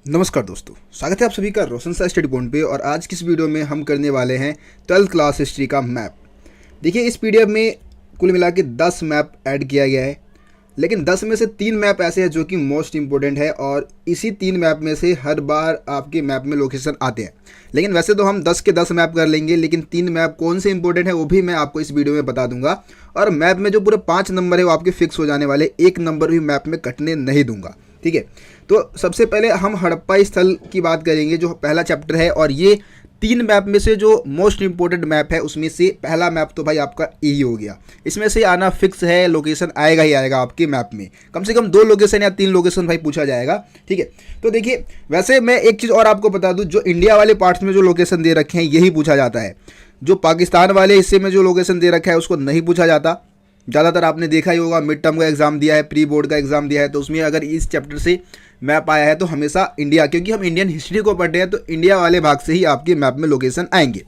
नमस्कार दोस्तों, स्वागत है आप सभी का रोशन सा स्टडी पॉइंट पे। और आज की इस वीडियो में हम करने वाले हैं 12th क्लास हिस्ट्री का मैप। देखिए, इस पीडीएफ में कुल मिला के 10 मैप ऐड किया गया है, लेकिन 10 में से 3 मैप ऐसे हैं जो कि मोस्ट इंपॉर्टेंट है और इसी 3 मैप में से हर बार आपके मैप में लोकेशन आते हैं। लेकिन वैसे तो हम 10 के 10 मैप कर लेंगे, लेकिन 3 मैप कौन से इंपॉर्टेंट है वो भी मैं आपको इस वीडियो में बता दूंगा। और मैप में जो पूरे 5 नंबर है वो आपके फिक्स हो जाने वाले, एक नंबर भी मैप में कटने नहीं दूंगा। ठीक है, तो सबसे पहले हम हड़प्पा स्थल की बात करेंगे, जो पहला चैप्टर है। और ये 3 मैप में से जो मोस्ट इंपॉर्टेंट मैप है उसमें से पहला मैप तो भाई आपका यही हो गया। इसमें से आना फिक्स है, लोकेशन आएगा ही आएगा आपके मैप में। कम से कम 2 लोकेशन या 3 लोकेशन भाई पूछा जाएगा। ठीक है, तो देखिए, वैसे मैं एक चीज़ और आपको बता दूं, जो इंडिया वाले पार्ट्स में जो लोकेशन दे रखे हैं यही पूछा जाता है। जो पाकिस्तान वाले हिस्से में जो लोकेशन दे रखा है उसको नहीं पूछा जाता। ज़्यादातर आपने देखा ही होगा, मिड टर्म का एग्जाम दिया है, प्री बोर्ड का एग्जाम दिया है, तो उसमें अगर इस चैप्टर से मैप आया है तो हमेशा इंडिया, क्योंकि हम इंडियन हिस्ट्री को पढ़ते हैं तो इंडिया वाले भाग से ही आपके मैप में लोकेशन आएंगे।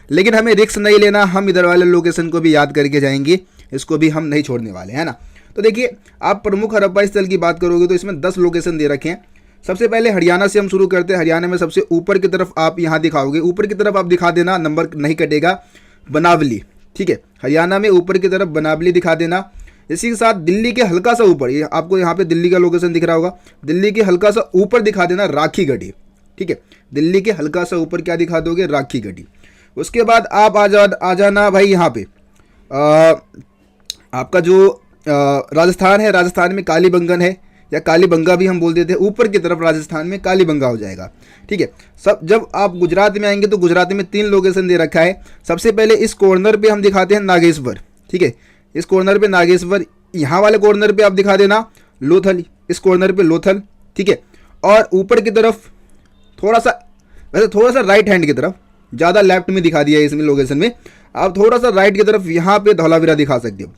लेकिन हमें रिस्क नहीं लेना, हम इधर वाले लोकेशन को भी याद करके जाएंगे, इसको भी हम नहीं छोड़ने वाले हैं ना। तो देखिए, आप प्रमुख हड़प्पा स्थल की बात करोगे तो इसमें 10 लोकेशन दे रखे हैं। सबसे पहले हरियाणा से हम शुरू करते हैं। हरियाणा में सबसे ऊपर की तरफ आप यहाँ दिखाओगे, ऊपर की तरफ आप दिखा देना, नंबर नहीं कटेगा, बनावली। ठीक है, हरियाणा में ऊपर की तरफ बनावली दिखा देना। इसी के साथ दिल्ली के हल्का सा ऊपर, ये आपको यहाँ पे दिल्ली का लोकेशन दिख रहा होगा, दिल्ली के हल्का सा ऊपर दिखा देना राखीगढ़ी। ठीक है, दिल्ली के हल्का सा ऊपर क्या दिखा दोगे, राखीगढ़ी। उसके बाद आप आ जाना भाई यहाँ पे आपका जो राजस्थान है, राजस्थान में कालीबंगन है, या कालीबंगा भी हम बोल देते हैं। ऊपर की तरफ राजस्थान में कालीबंगा हो जाएगा। ठीक है, सब जब आप गुजरात में आएंगे तो गुजरात में 3 लोकेशन दे रखा है। सबसे पहले इस कॉर्नर पे हम दिखाते हैं नागेश्वर। ठीक है, इस कॉर्नर पे नागेश्वर, यहाँ वाले कॉर्नर पे आप दिखा देना लोथल, इस कॉर्नर पे लोथल। ठीक है, और ऊपर की तरफ थोड़ा सा, वैसे थोड़ा सा राइट हैंड की तरफ, ज़्यादा लेफ्ट में दिखा दिया है इसमें लोकेशन में, आप थोड़ा सा राइट की तरफ यहाँ पे धौलावीरा दिखा सकते हो।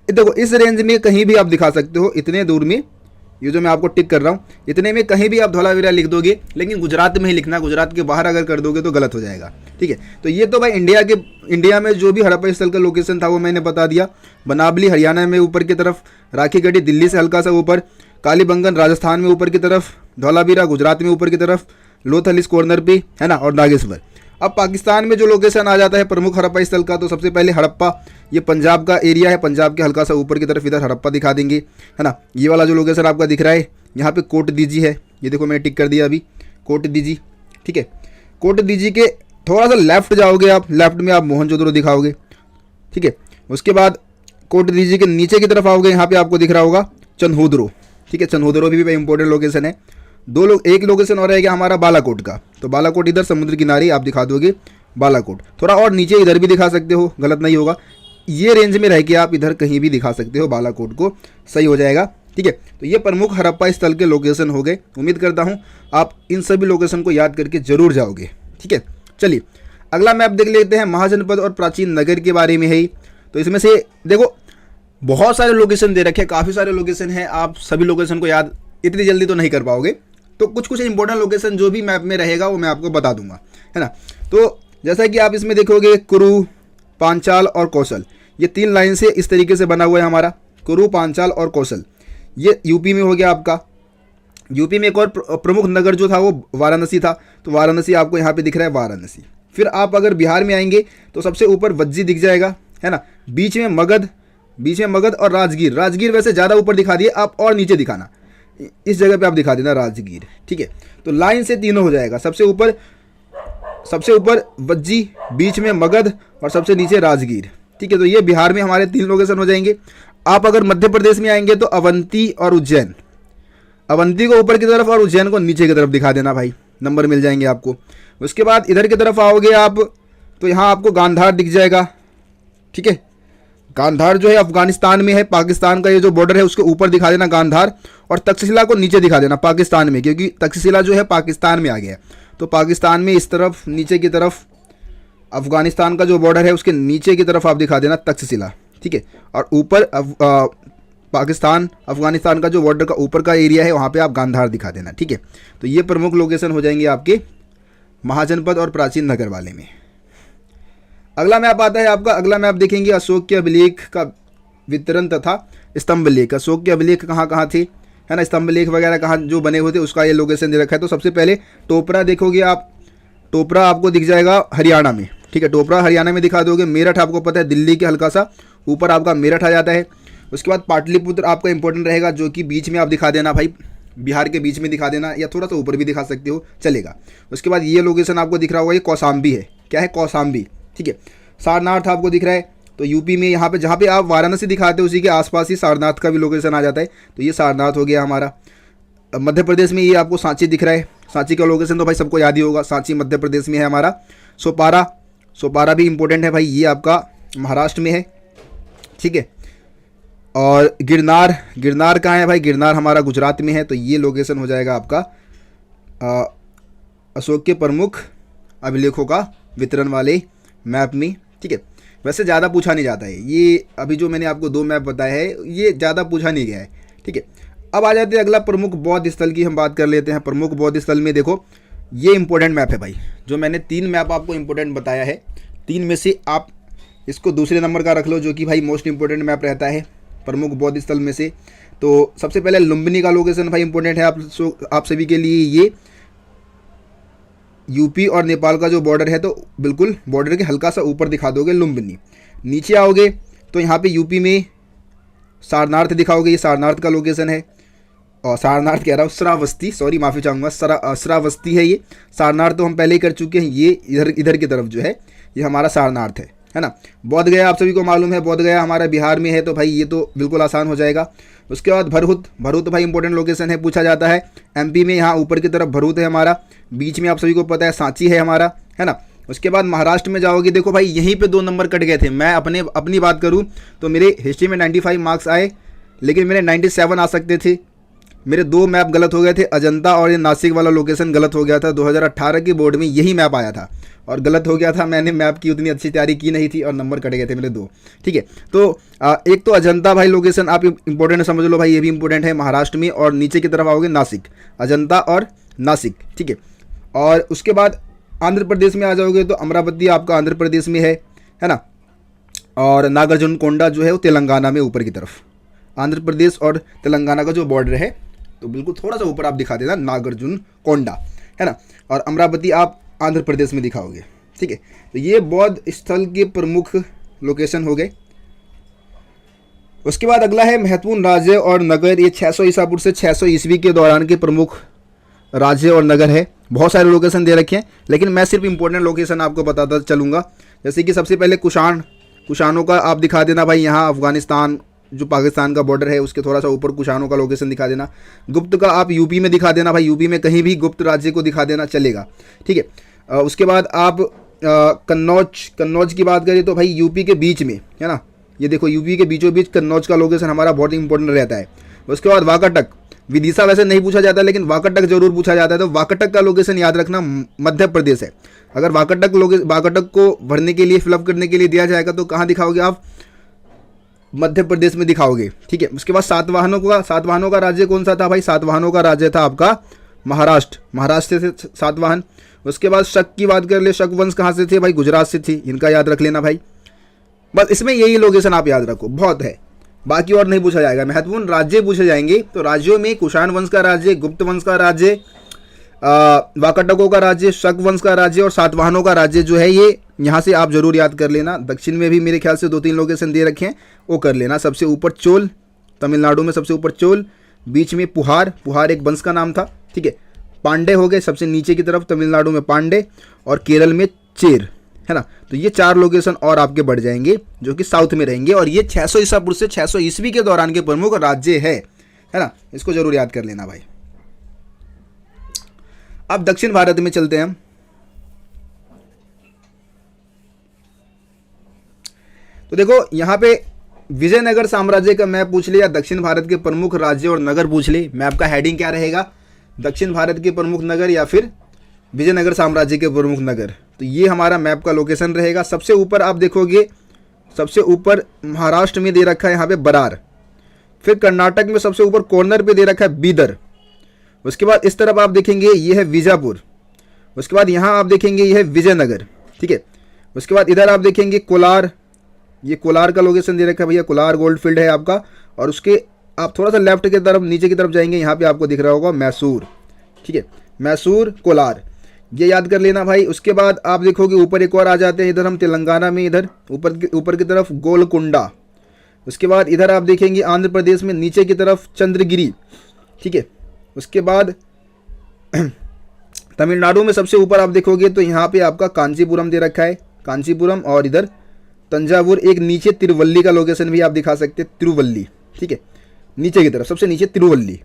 देखो, इस रेंज में कहीं भी आप दिखा सकते हो, इतने दूर में, ये जो मैं आपको टिक कर रहा हूँ, इतने में कहीं भी आप धौलावीरा लिख दोगे, लेकिन गुजरात में ही लिखना, गुजरात के बाहर अगर कर दोगे तो गलत हो जाएगा। ठीक है, तो ये तो भाई इंडिया में जो भी हड़प्पा स्थल का लोकेशन था वो मैंने बता दिया। बनावली हरियाणा में ऊपर की तरफ, राखीगढ़ी दिल्ली से हल्का सा ऊपर, कालीबंगन राजस्थान में ऊपर की तरफ, धौलावीरा गुजरात में ऊपर की तरफ, लोथल इस कॉर्नर पे है ना, और नागेश्वर। अब पाकिस्तान में जो लोकेशन आ जाता है प्रमुख हड़प्पा स्थल का, तो सबसे पहले हड़प्पा, ये पंजाब का एरिया है, पंजाब के हल्का सा ऊपर की तरफ इधर हड़प्पा दिखा देंगे, है ना। ये वाला जो लोकेशन आपका दिख रहा है, यहाँ पे कोट दीजी है, ये देखो मैंने टिक कर दिया अभी, कोट दीजी। ठीक है, कोट दीजी के थोड़ा सा लेफ्ट जाओगे आप, लेफ्ट में आप मोहनजोदड़ो दिखाओगे। ठीक है, उसके बाद कोट दीजी के नीचे की तरफ आओगे, यहाँ पे आपको दिख रहा होगा चन्होदरो। ठीक है, चन्होदरो भी इंपॉर्टेंट लोकेशन है। एक लोकेशन और रहेगा हमारा बालाकोट का, तो बालाकोट इधर समुद्र किनारे आप दिखा दोगे बालाकोट। थोड़ा और नीचे इधर भी दिखा सकते हो, गलत नहीं होगा। ये रेंज में रह के आप इधर कहीं भी दिखा सकते हो बालाकोट को, सही हो जाएगा। ठीक है, तो ये प्रमुख हड़प्पा स्थल के लोकेशन हो गए। उम्मीद करता हूँ आप इन सभी लोकेशन को याद करके जरूर जाओगे। ठीक है, चलिए अगला मैप देख लेते हैं। महाजनपद और प्राचीन नगर के बारे में है ही। तो इसमें से देखो, बहुत सारे लोकेशन दे रखे हैं, काफ़ी सारे लोकेशन हैं, आप सभी लोकेशन को याद इतनी जल्दी तो नहीं कर पाओगे। तो कुछ कुछ इंपॉर्टेंट लोकेशन जो भी मैप में रहेगा वो मैं आपको बता दूंगा, है ना। तो जैसा कि आप इसमें देखोगे, कुरु, पांचाल और कौशल, ये 3 लाइन से इस तरीके से बना हुआ है हमारा, कुरु, पांचाल और कौशल। ये यूपी में हो गया आपका। यूपी में एक और प्रमुख नगर जो था वो वाराणसी था, तो वाराणसी आपको यहाँ पे दिख रहा है, वाराणसी। फिर आप अगर बिहार में आएंगे तो सबसे ऊपर वज्जी दिख जाएगा, है ना। बीच में मगध और राजगीर। राजगीर वैसे ज़्यादा ऊपर दिखा दिए, आप और नीचे दिखाना, इस जगह पे आप दिखा देना राजगीर। ठीक है, तो लाइन से तीनों हो जाएगा, सबसे ऊपर वज्जी, बीच में मगध और सबसे नीचे राजगीर। ठीक है, तो ये बिहार में हमारे 3 लोकेशन हो जाएंगे। आप अगर मध्य प्रदेश में आएंगे तो अवंती और उज्जैन, अवंती को ऊपर की तरफ और उज्जैन को नीचे की तरफ दिखा देना भाई, नंबर मिल जाएंगे आपको। उसके बाद इधर की तरफ आओगे आप तो यहाँ आपको गांधार दिख जाएगा। ठीक है, गांधार जो है अफगानिस्तान में है, पाकिस्तान का ये जो बॉर्डर है उसके ऊपर दिखा देना गांधार, और तक्षशिला को नीचे दिखा देना पाकिस्तान में, क्योंकि तक्षशिला जो है पाकिस्तान में आ गया है। तो पाकिस्तान में इस तरफ नीचे की तरफ अफगानिस्तान का जो बॉर्डर है उसके नीचे की तरफ आप दिखा देना तक्षशिला। ठीक है, और ऊपर पाकिस्तान अफगानिस्तान का जो बॉर्डर का ऊपर का एरिया है वहाँ पे आप गांधार दिखा देना। ठीक है, तो ये प्रमुख लोकेशन हो जाएंगे आपके महाजनपद और प्राचीन नगर वाले में। अगला मैप आता है आपका, अगला मैप देखेंगे अशोक के अभिलेख का वितरण तथा स्तंभ लेख। अशोक के अभिलेख कहाँ कहाँ थे, है ना, स्तंभ लेख वगैरह कहाँ जो बने हुए थे उसका ये लोकेशन दे रखा है। तो सबसे पहले टोपरा देखोगे आप, टोपरा आपको दिख जाएगा हरियाणा में, ठीक है, टोपरा हरियाणा में दिखा दोगे। मेरठ आपको पता है दिल्ली के हल्का सा ऊपर आपका मेरठ आ जाता है। उसके बाद पाटलिपुत्र आपका इंपॉर्टेंट रहेगा, जो कि बीच में आप दिखा देना भाई, बिहार के बीच में दिखा देना, या थोड़ा सा ऊपर भी दिखा सकते हो, चलेगा। उसके बाद ये लोकेशन आपको दिख रहा होगा, ये कौशाम्बी है। क्या है? कौशाम्बी, ठीक है। सारनाथ आपको दिख रहा है, तो यूपी में यहाँ पे जहाँ पे आप वाराणसी दिखाते हो उसी के आसपास ही सारनाथ का भी लोकेशन आ जाता है। तो ये सारनाथ हो गया हमारा। मध्य प्रदेश में ये आपको सांची दिख रहा है। सांची का लोकेशन तो भाई सबको याद ही होगा, सांची मध्य प्रदेश में है हमारा। सोपारा, सोपारा भी इंपॉर्टेंट है भाई, ये आपका महाराष्ट्र में है, ठीक है। और गिरनार, गिरनार कहाँ है भाई? गिरनार हमारा गुजरात में है। तो ये लोकेशन हो जाएगा आपका अशोक के प्रमुख अभिलेखों का वितरण वाले मैप में, ठीक है। वैसे ज़्यादा पूछा नहीं जाता है ये, अभी जो मैंने आपको 2 मैप बताया है ये ज़्यादा पूछा नहीं गया है, ठीक है। अब आ जाते हैं अगला प्रमुख बौद्ध स्थल की हम बात कर लेते हैं। प्रमुख बौद्ध स्थल में देखो ये इंपॉर्टेंट मैप है भाई, जो मैंने 3 मैप आपको इंपॉर्टेंट बताया है, 3 में से आप इसको दूसरे नंबर का रख लो, जो कि भाई मोस्ट इंपॉर्टेंट मैप रहता है प्रमुख बौद्ध स्थल में से। तो सबसे पहले लुम्बिनी का लोकेशन भाई इंपॉर्टेंट है आप सभी के लिए। ये यूपी और नेपाल का जो बॉर्डर है, तो बिल्कुल बॉर्डर के हल्का सा ऊपर दिखा दोगे लुम्बिनी। नीचे आओगे तो यहाँ पे यूपी में सारनाथ दिखाओगे, ये सारनाथ का लोकेशन है। और सारनाथ कह रहा हूँ, श्रावस्ती, सॉरी माफ़ी चाहूँगा, श्रावस्ती है ये। सारनाथ तो हम पहले ही कर चुके हैं, ये इधर की तरफ जो है ये हमारा सारनाथ है ना। बोध गया आप सभी को मालूम है, बोध गया हमारा बिहार में है, तो भाई ये तो बिल्कुल आसान हो जाएगा। उसके बाद भरहुत, भरहुत भाई इंपॉर्टेंट लोकेशन है, पूछा जाता है। एमपी में यहाँ ऊपर की तरफ भरहुत है हमारा, बीच में आप सभी को पता है सांची है हमारा, है ना। उसके बाद महाराष्ट्र में जाओगे, देखो भाई यहीं पे 2 नंबर कट गए थे। मैं अपनी बात करूँ तो मेरे हिस्ट्री में 95 मार्क्स आए, लेकिन मेरे 97 आ सकते थे। मेरे 2 मैप गलत हो गए थे, अजंता और ये नासिक वाला लोकेशन गलत हो गया था। 2018 के बोर्ड में यही मैप आया था और गलत हो गया था। मैंने मैप की उतनी अच्छी तैयारी की नहीं थी और नंबर कट गए थे मेरे 2, ठीक है। तो एक तो अजंता भाई लोकेशन आप इंपॉर्टेंट समझ लो भाई, ये भी इंपॉर्टेंट है महाराष्ट्र में। और नीचे की तरफ आओगे नासिक, अजंता और नासिक, ठीक है। और उसके बाद आंध्र प्रदेश में आ जाओगे तो अमरावती आपका आंध्र प्रदेश में है ना। और नागार्जुन कोंडा जो है वो तेलंगाना में ऊपर की तरफ। आंध्र प्रदेश और तेलंगाना का जो बॉर्डर है, तो बिल्कुल थोड़ा सा ऊपर आप दिखा देना नागार्जुन कोंडा, है ना। और अमरावती आप आंध्र प्रदेश में दिखाओगे, ठीक है। तो ये बौद्ध स्थल के प्रमुख लोकेशन हो गए। उसके बाद अगला है महत्वपूर्ण राज्य और नगर। ये 600 ईसा पूर्व से 600 ईस्वी के दौरान के प्रमुख राज्य और नगर है। बहुत सारे लोकेशन दे रखे हैं, लेकिन मैं सिर्फ इंपॉर्टेंट लोकेशन आपको बताता चलूँगा। जैसे कि सबसे पहले कुषाण, कुषाणों का आप दिखा देना भाई, यहाँ अफगानिस्तान जो पाकिस्तान का बॉर्डर है उसके थोड़ा सा ऊपर कुषाणों का लोकेशन दिखा देना। गुप्त का आप यूपी में दिखा देना भाई, यूपी में कहीं भी गुप्त राज्य को दिखा देना, चलेगा, ठीक है। उसके बाद आप कन्नौज, कन्नौज की बात करें तो भाई यूपी के बीच में, है ना। ये देखो यूपी के बीचों बीच कन्नौज का लोकेशन हमारा बहुत इंपॉर्टेंट रहता है। उसके बाद वाकाटक, विदिशा वैसे नहीं पूछा जाता लेकिन वाकाटक जरूर पूछा जाता है। तो वाकाटक का लोकेशन याद रखना मध्य प्रदेश है। अगर वाकाटक को भरने के लिए, फिलअप करने के लिए दिया जाएगा तो कहाँ दिखाओगे आप? मध्य प्रदेश में दिखाओगे, ठीक है। उसके बाद सातवाहनों का राज्य कौन सा था भाई? सातवाहनों का राज्य था आपका महाराष्ट्र, महाराष्ट्र से सातवाहन। उसके बाद शक की बात कर ले, शक वंश कहाँ से थे भाई? गुजरात से थी, इनका याद रख लेना भाई। बस इसमें यही लोकेशन आप याद रखो, बहुत है, बाकी और नहीं पूछा जाएगा। महत्वपूर्ण राज्य पूछे जाएंगे तो राज्यों में कुषाण वंश का राज्य, गुप्त वंश का राज्य, वाकाटकों का राज्य, शक वंश का राज्य और सातवाहनों का राज्य जो है ये यहाँ से आप जरूर याद कर लेना। दक्षिण में भी मेरे ख्याल से 2-3 लोकेशन दे रखे हैं, वो कर लेना। सबसे ऊपर चोल, तमिलनाडु में सबसे ऊपर चोल, बीच में पुहार, पुहार एक वंश का नाम था, ठीक है। पांडे हो गए सबसे नीचे की तरफ, तमिलनाडु में पांडे, और केरल में चेर, है ना। तो ये 4 लोकेशन और आपके बढ़ जाएंगे जो कि साउथ में रहेंगे। और ये 600 ईसा पूर्व से 600 ईस्वी के दौरान के प्रमुख राज्य है ना। इसको जरूर याद कर लेना भाई। अब दक्षिण भारत में चलते हैं हम। तो देखो यहाँ पे विजयनगर साम्राज्य का मैप पूछ ले या दक्षिण भारत के प्रमुख राज्य और नगर पूछ ले, मैप का हेडिंग क्या रहेगा? दक्षिण भारत के प्रमुख नगर या फिर विजयनगर साम्राज्य के प्रमुख नगर। तो ये हमारा मैप का लोकेशन रहेगा। सबसे ऊपर आप देखोगे, सबसे ऊपर महाराष्ट्र में दे रखा है यहाँ पे बरार, फिर कर्नाटक में सबसे ऊपर कॉर्नर पे दे रखा है बीदर। उसके बाद इस तरफ आप देखेंगे ये है बीजापुर। उसके बाद यहाँ आप देखेंगे ये है विजयनगर, ठीक है। उसके बाद इधर आप देखेंगे कोलार, ये कोलार का लोकेशन दे रखा है भैया, कोलार गोल्ड फील्ड है आपका। और उसके आप थोड़ा सा लेफ्ट की तरफ नीचे की तरफ जाएंगे, यहाँ पे आपको दिख रहा होगा मैसूर, ठीक है, मैसूर कोलार, ये याद कर लेना भाई। उसके बाद आप देखोगे ऊपर एक और आ जाते हैं, इधर हम तेलंगाना में, इधर ऊपर की तरफ गोलकुंडा। उसके बाद इधर आप देखेंगे आंध्र प्रदेश में नीचे की तरफ चंद्रगिरी, ठीक है। उसके बाद तमिलनाडु में सबसे ऊपर आप देखोगे तो यहाँ पे आपका कांचीपुरम दे रखा है, कांचीपुरम, और इधर तंजावुर, एक नीचे तिरुवल्ली का लोकेशन भी आप दिखा सकते हैं, तिरुवल्ली, ठीक है, नीचे की तरफ सबसे नीचे तिरुवल्ली,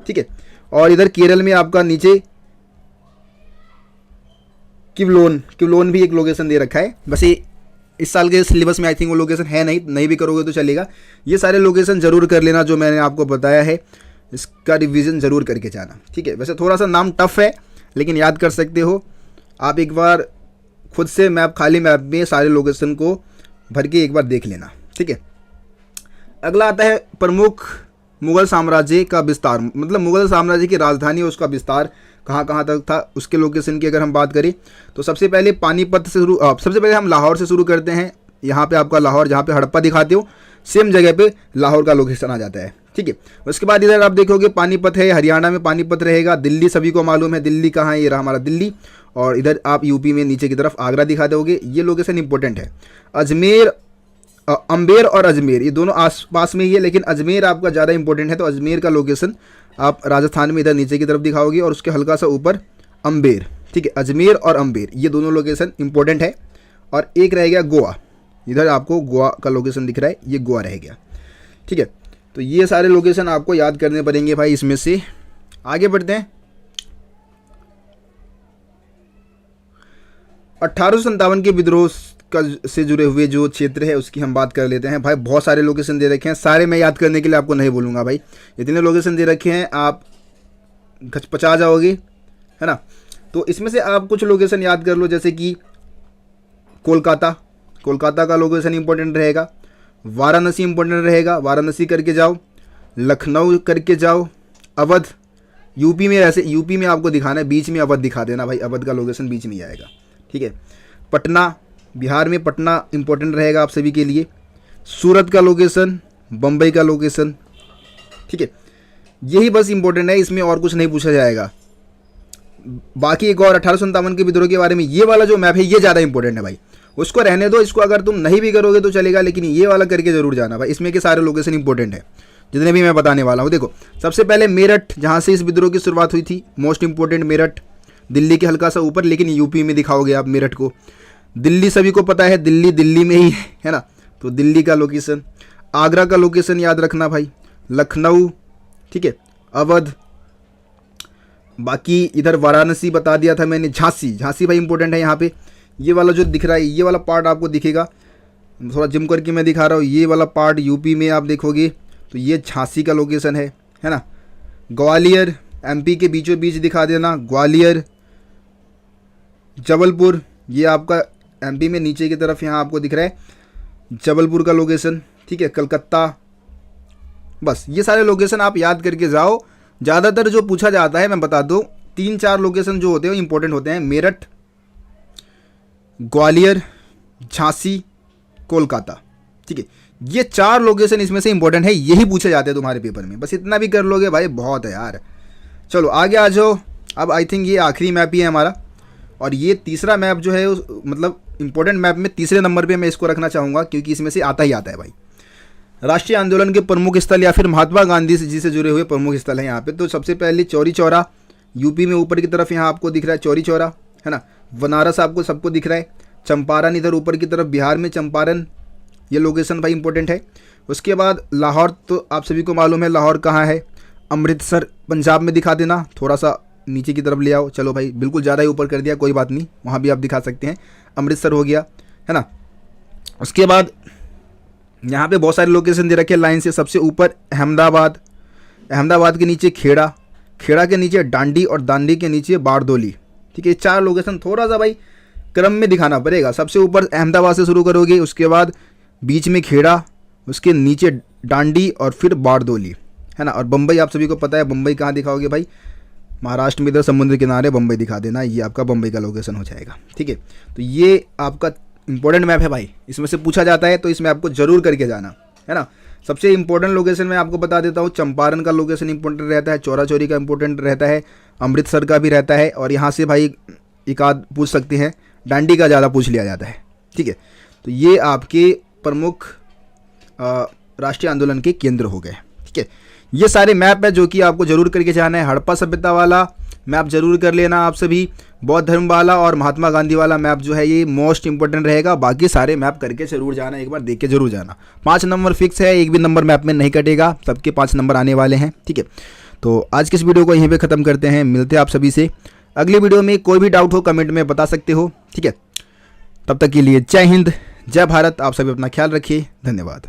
ठीक है। और इधर केरल में आपका नीचे किवलोन भी एक लोकेशन दे रखा है। बस ये इस साल के सिलेबस में आई थिंक वो लोकेशन है नहीं भी करोगे तो चलेगा। ये सारे लोकेशन जरूर कर लेना जो मैंने आपको बताया है, इसका रिवीजन जरूर करके जाना, ठीक है। वैसे थोड़ा सा नाम टफ है लेकिन याद कर सकते हो आप, एक बार खुद से खाली मैप में सारे लोकेशन को भर के एक बार देख लेना, ठीक है। अगला आता है प्रमुख मुगल साम्राज्य का विस्तार, मतलब मुगल साम्राज्य की राजधानी और उसका विस्तार कहाँ कहाँ तक था, उसके लोकेशन की अगर हम बात करें तो सबसे पहले पानीपत से सबसे पहले हम लाहौर से शुरू करते हैं। यहाँ पे आपका लाहौर, जहाँ पे हड़प्पा दिखाते हो सेम जगह पे लाहौर का लोकेशन आ जाता है, ठीक है। उसके बाद इधर आप देखोगे पानीपत है, हरियाणा में पानीपत रहेगा। दिल्ली सभी को मालूम है, दिल्ली कहाँ है, ये रहा हमारा दिल्ली। और इधर आप यूपी में नीचे की तरफ आगरा दिखा दोगे, ये लोकेशन इंपॉर्टेंट है। अजमेर, अम्बेर और अजमेर ये दोनों आसपास में ही है, लेकिन अजमेर आपका ज़्यादा इंपॉर्टेंट है, तो अजमेर का लोकेशन आप राजस्थान में इधर नीचे की तरफ दिखाओगे, और उसके हल्का सा ऊपर अम्बेर, ठीक है। अजमेर और अम्बेर ये दोनों लोकेशन इंपॉर्टेंट है। और एक रह गया गोवा, इधर आपको गोवा का लोकेशन दिख रहा है, ये गोवा रह गया, ठीक है। तो ये सारे लोकेशन आपको याद करने पड़ेंगे भाई। इसमें से आगे बढ़ते हैं। 1857 के विद्रोह का से जुड़े हुए जो क्षेत्र है उसकी हम बात कर लेते हैं भाई। बहुत सारे लोकेशन दे रखे हैं, सारे मैं याद करने के लिए आपको नहीं बोलूँगा भाई, इतने लोकेशन दे रखे हैं आप घचपचा जाओगे, है ना। तो इसमें से आप कुछ लोकेशन याद कर लो, जैसे कि कोलकाता का लोकेशन इंपॉर्टेंट रहेगा, वाराणसी इंपॉर्टेंट रहेगा, वाराणसी करके जाओ, लखनऊ करके जाओ, अवध यूपी में, ऐसे यूपी में आपको दिखाना है, बीच में अवध दिखा देना भाई, अवध का लोकेशन बीच में ही आएगा, ठीक है। पटना बिहार में, पटना इंपॉर्टेंट रहेगा आप सभी के लिए। सूरत का लोकेशन, बम्बई का लोकेशन, ठीक है। यही बस इंपॉर्टेंट है, इसमें और कुछ नहीं पूछा जाएगा। बाकी एक और 1857 के विद्रोह के बारे में ये वाला जो मैप है ये ज़्यादा इंपॉर्टेंट है भाई, उसको रहने दो, इसको अगर तुम नहीं भी करोगे तो चलेगा, लेकिन ये वाला करके जरूर जाना भाई। इसमें के सारे लोकेशन इंपॉर्टेंट है जितने भी मैं बताने वाला हूँ। देखो सबसे पहले मेरठ, जहाँ से इस विद्रोह की शुरुआत हुई थी, मोस्ट इंपॉर्टेंट मेरठ, दिल्ली के हल्का सा ऊपर, लेकिन यूपी में दिखाओगे आप मेरठ को। दिल्ली सभी को पता है, दिल्ली में ही है ना, तो दिल्ली का लोकेशन। आगरा का लोकेशन याद रखना भाई, लखनऊ, ठीक है, अवध। बाकी इधर वाराणसी बता दिया था मैंने, झांसी भाई इंपॉर्टेंट है यहाँ पे। ये वाला जो दिख रहा है, ये वाला पार्ट आपको दिखेगा, थोड़ा जिम करके मैं दिखा रहा हूँ, ये वाला पार्ट यूपी में आप देखोगे तो ये झांसी का लोकेशन है ना। ग्वालियर एमपी के बीचों बीच दिखा देना, ग्वालियर। जबलपुर ये आपका एमपी में नीचे की तरफ यहाँ आपको दिख रहा है, जबलपुर का लोकेशन, ठीक है। कलकत्ता, बस ये सारे लोकेशन आप याद करके जाओ। ज़्यादातर जो पूछा जाता है मैं बता दूँ, 3-4 लोकेशन जो होते हैं इंपॉर्टेंट होते हैं, मेरठ, ग्वालियर, झांसी, कोलकाता, ठीक है। ये 4 लोकेशन इसमें से इंपॉर्टेंट है, यही पूछे जाते हैं तुम्हारे पेपर में। बस इतना भी कर लोगे भाई बहुत है यार। चलो आगे आ जाओ। अब आई थिंक ये आखिरी मैप ही है हमारा, और ये तीसरा मैप जो है मतलब इंपॉर्टेंट मैप में तीसरे नंबर पे मैं इसको रखना चाहूँगा, क्योंकि इसमें से आता ही आता है भाई। राष्ट्रीय आंदोलन के प्रमुख स्थल या फिर महात्मा गांधी जी से जुड़े हुए प्रमुख स्थल हैं यहाँ पे। तो सबसे पहले चौरी चौरा, यूपी में ऊपर की तरफ यहाँ आपको दिख रहा है चौरी चौरा, है ना। बनारस आपको सबको दिख रहा है। चंपारण इधर ऊपर की तरफ बिहार में, चंपारण ये लोकेशन भाई इंपॉर्टेंट है। उसके बाद लाहौर, तो आप सभी को मालूम है लाहौर कहाँ है। अमृतसर पंजाब में दिखा देना, थोड़ा सा नीचे की तरफ ले आओ, चलो भाई बिल्कुल ज़्यादा ही ऊपर कर दिया, कोई बात नहीं, वहाँ भी आप दिखा सकते हैं। अमृतसर हो गया, है ना। उसके बाद यहाँ पे बहुत सारे लोकेशन दे रखे हैं लाइन से। सबसे ऊपर अहमदाबाद, अहमदाबाद के नीचे खेड़ा, खेड़ा के नीचे डांडी, और दांडी के नीचे बारदोली, ठीक है। 4 लोकेशन थोड़ा सा भाई क्रम में दिखाना पड़ेगा। सबसे ऊपर अहमदाबाद से शुरू करोगे, उसके बाद बीच में खेड़ा, उसके नीचे डांडी और फिर बारदोली, है ना। और बम्बई आप सभी को पता है, बम्बई कहाँ दिखाओगे भाई, महाराष्ट्र में इधर समुद्र किनारे बम्बई दिखा देना, ये आपका बम्बई का लोकेशन हो जाएगा, ठीक है। तो ये आपका इंपॉर्टेंट मैप है भाई, इसमें से पूछा जाता है तो इसमें आपको जरूर करके जाना, है ना। सबसे इंपॉर्टेंट लोकेशन मैं आपको बता देता हूँ, चंपारण का लोकेशन इंपॉर्टेंट रहता है, चौरा चौरी का इंपॉर्टेंट रहता है, अमृतसर का भी रहता है, और यहाँ से भाई एक आध पूछ सकते हैं, डांडी का ज़्यादा पूछ लिया जाता है। ठीक है, तो ये आपके प्रमुख राष्ट्रीय आंदोलन के केंद्र हो गए। ठीक है, ये सारे मैप है जो कि आपको जरूर करके जाना है। हड़प्पा सभ्यता वाला मैप जरूर कर लेना आप सभी, बौद्ध धर्म वाला और महात्मा गांधी वाला मैप जो है ये मोस्ट इंपॉर्टेंट रहेगा। बाकी सारे मैप करके जरूर जाना, एक बार देख के जरूर जाना। 5 नंबर फिक्स है, एक भी नंबर मैप में नहीं कटेगा, सबके 5 नंबर आने वाले हैं। ठीक है, तो आज के इस वीडियो को यहीं पे ख़त्म करते हैं, मिलते हैं आप सभी से अगली वीडियो में। कोई भी डाउट हो कमेंट में बता सकते हो। ठीक है, तब तक के लिए जय हिंद, जय भारत। आप सभी अपना ख्याल रखिए, धन्यवाद।